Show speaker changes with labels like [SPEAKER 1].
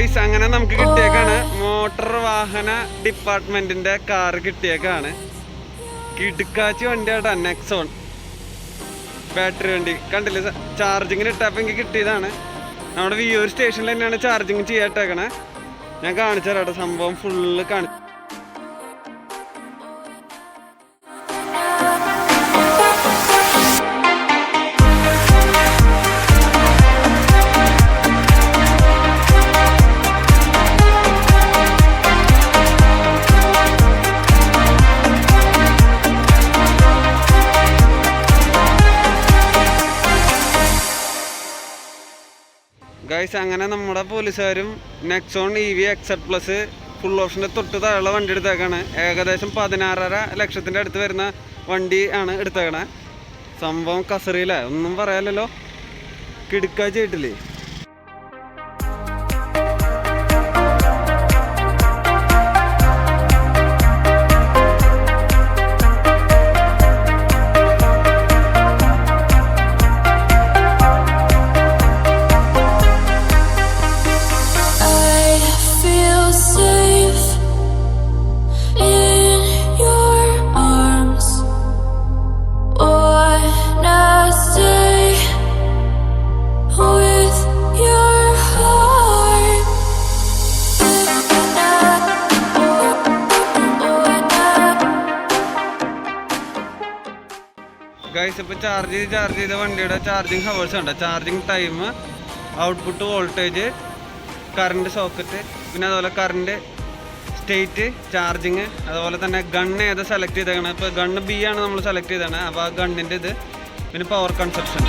[SPEAKER 1] Guys അങ്ങനെ നമുക്ക് കിട്ടിയേക്കാണ് motor വാഹന ഡിപ്പാർട്ട്മെന്റിന്റെ കാറ് കിട്ടിയേക്കാണ്. കിടുക്കാച്ചി വണ്ടിയാട്ടാ, നെക്സോൺ ബാറ്ററി വണ്ടി. കണ്ടില്ലേ, ചാർജിങ്ങിന് ഇട്ടപ്പോൾ എനിക്ക് കിട്ടിയതാണ്. നമ്മുടെ വിയൂർ സ്റ്റേഷനിൽ തന്നെയാണ് ചാർജിങ് ചെയ്യാട്ടേക്കണേ. ഞാൻ കാണിച്ചു തരാട്ടോ, സംഭവം ഫുള്ള് കാണിച്ചു. ഗൈസ് അങ്ങനെ നമ്മുടെ പോലീസുകാരും നെക്സോൺ EV XZ+ ഫുൾ ഓപ്ഷൻ്റെ തൊട്ട് താഴെ വണ്ടി എടുത്തേക്കാണ്. ഏകദേശം 16.5 ലക്ഷത്തിൻ്റെ അടുത്ത് വരുന്ന വണ്ടി ആണ് എടുത്തേക്കണേ. സംഭവം കസറിയില്ലേ, ഒന്നും പറയാലല്ലോ, കിടുക്കാച്ചായിട്ടില്ലേ. ഗൈസ് ഇപ്പോൾ ചാർജ് ചെയ്ത വണ്ടിയുടെ ചാർജിങ് ഹവേഴ്സ് ഉണ്ട്. Charging time, output voltage, current socket, പിന്നെ അതുപോലെ കറണ്ട് സ്റ്റേറ്റ്, ചാർജിങ്, അതുപോലെ തന്നെ ഗണ്ണ് ഏത് സെലക്ട് ചെയ്തേക്കണം. ഇപ്പോൾ ഗണ്ണ് B ആണ് നമ്മൾ സെലക്ട് ചെയ്തതാണ്. അപ്പോൾ ആ ഗണ്ണിൻ്റെ ഇത്, പിന്നെ പവർ കൺസപ്ഷൻ.